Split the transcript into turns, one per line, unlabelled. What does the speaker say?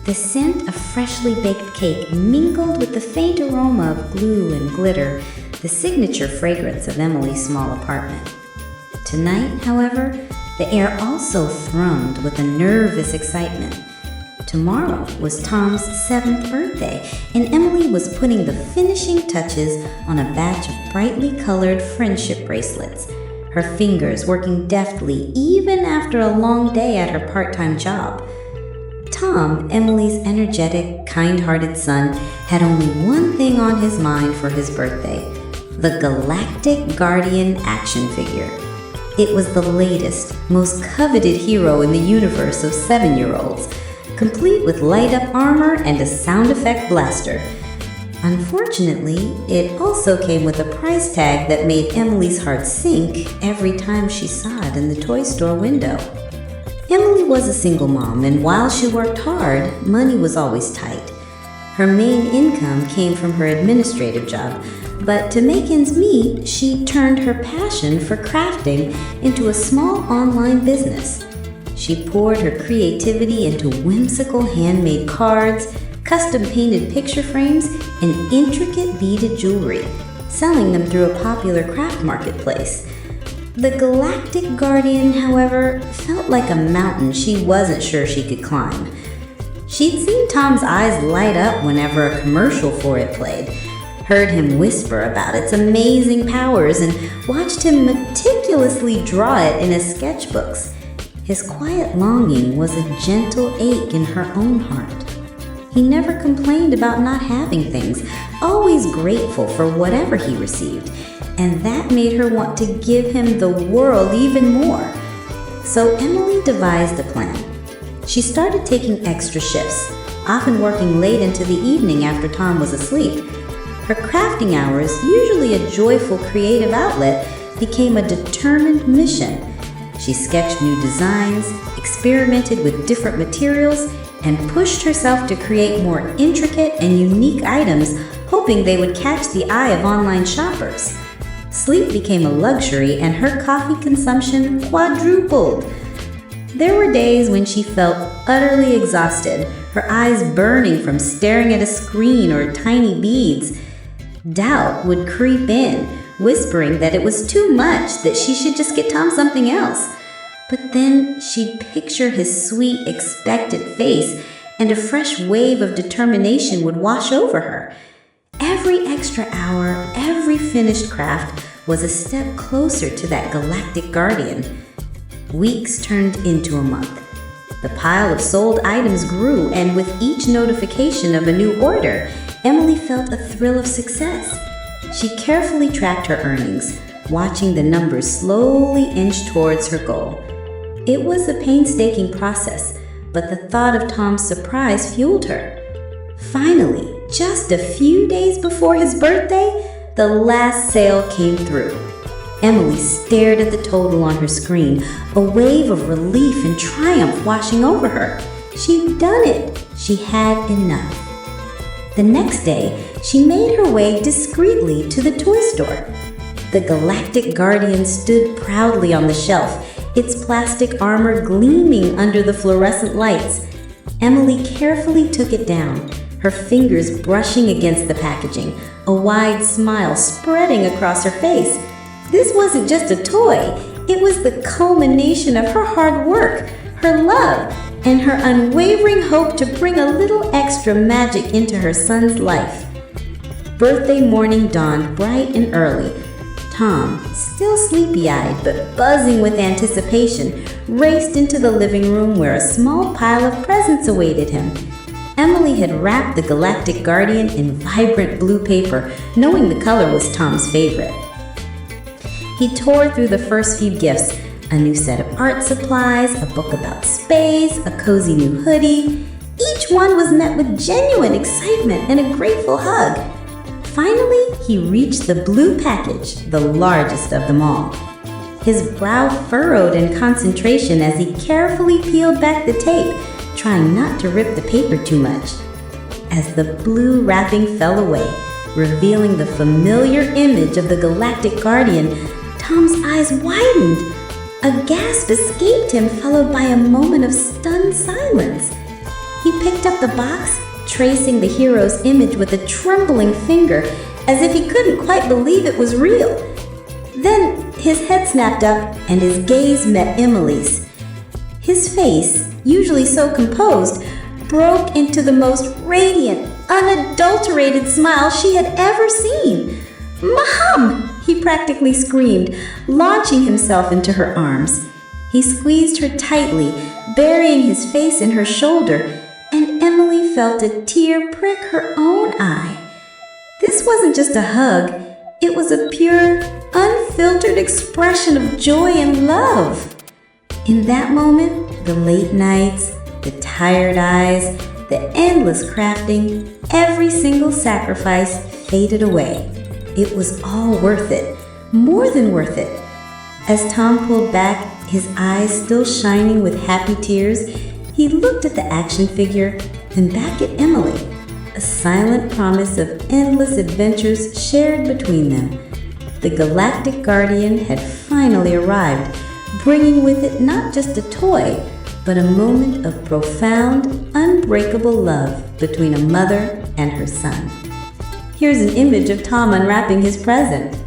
The scent of freshly baked cake mingled with the faint aroma of glue and glitter, the signature fragrance of Emily's small apartment. Tonight, however, the air also thrummed with a nervous excitement. Tomorrow was Tom's 7th birthday, and Emily was putting the finishing touches on a batch of brightly colored friendship bracelets, her fingers working deftly even after a long day at her part-time job. Tom, Emily's energetic, kind-hearted son, had only one thing on his mind for his birthday: the Galactic Guardian action figure. It was the latest, most coveted hero in the universe of 7-year-olds, complete with light-up armor and a sound effect blaster. Unfortunately, it also came with a price tag that made Emily's heart sink every time she saw it in the toy store window. Emily was a single mom, and while she worked hard, money was always tight. Her main income came from her administrative job, but to make ends meet, she turned her passion for crafting into a small online business. She poured her creativity into whimsical handmade cards, custom-painted picture frames, and intricate beaded jewelry, selling them through a popular craft marketplace. The Galactic Guardian, however, felt like a mountain she wasn't sure she could climb. She'd seen Tom's eyes light up whenever a commercial for it played, heard him whisper about its amazing powers, and watched him meticulously draw it in his sketchbooks. His quiet longing was a gentle ache in her own heart. He never complained about not having things, always grateful for whatever he received, and that made her want to give him the world even more. So Emily devised a plan. She started taking extra shifts, often working late into the evening after Tom was asleep. Her crafting hours, usually a joyful creative outlet, became a determined mission. She sketched new designs, experimented with different materials, and pushed herself to create more intricate and unique items, hoping they would catch the eye of online shoppers. Sleep became a luxury, and her coffee consumption quadrupled. There were days when she felt utterly exhausted, her eyes burning from staring at a screen or tiny beads. Doubt would creep in, whispering that it was too much, that she should just get Tom something else. But then she'd picture his sweet, expectant face, and a fresh wave of determination would wash over her. Every extra hour, every finished craft was a step closer to that Galactic Guardian. Weeks turned into a month. The pile of sold items grew, and with each notification of a new order, Emily felt a thrill of success. She carefully tracked her earnings, watching the numbers slowly inch towards her goal. It was a painstaking process, but the thought of Tom's surprise fueled her. Finally, just a few days before his birthday, the last sale came through. Emily stared at the total on her screen, a wave of relief and triumph washing over her. She'd done it. She had enough. The next day, she made her way discreetly to the toy store. The Galactic Guardian stood proudly on the shelf, its plastic armor gleaming under the fluorescent lights. Emily carefully took it down, her fingers brushing against the packaging, a wide smile spreading across her face. This wasn't just a toy, it was the culmination of her hard work, her love, and her unwavering hope to bring a little extra magic into her son's life. Birthday morning dawned bright and early. Tom, still sleepy-eyed but buzzing with anticipation, raced into the living room where a small pile of presents awaited him. Emily had wrapped the Galactic Guardian in vibrant blue paper, knowing the color was Tom's favorite. He tore through the first few gifts, a new set of art supplies, a book about space, a cozy new hoodie. Each one was met with genuine excitement and a grateful hug. Finally, he reached the blue package, the largest of them all. His brow furrowed in concentration as he carefully peeled back the tape, trying not to rip the paper too much. As the blue wrapping fell away, revealing the familiar image of the Galactic Guardian, Tom's eyes widened. A gasp escaped him, followed by a moment of stunned silence. He picked up the box, tracing the hero's image with a trembling finger, as if he couldn't quite believe it was real. Then his head snapped up and his gaze met Emily's. His face, usually so composed, broke into the most radiant, unadulterated smile she had ever seen. "Mom!" he practically screamed, launching himself into her arms. He squeezed her tightly, burying his face in her shoulder, and Emily felt a tear prick her own eye. This wasn't just a hug, it was a pure, unfiltered expression of joy and love. In that moment, the late nights, the tired eyes, the endless crafting, every single sacrifice faded away. It was all worth it, more than worth it. As Tom pulled back, his eyes still shining with happy tears, he looked at the action figure, then back at Emily, a silent promise of endless adventures shared between them. The Galactic Guardian had finally arrived, bringing with it not just a toy, but a moment of profound, unbreakable love between a mother and her son. Here's an image of Tom unwrapping his present.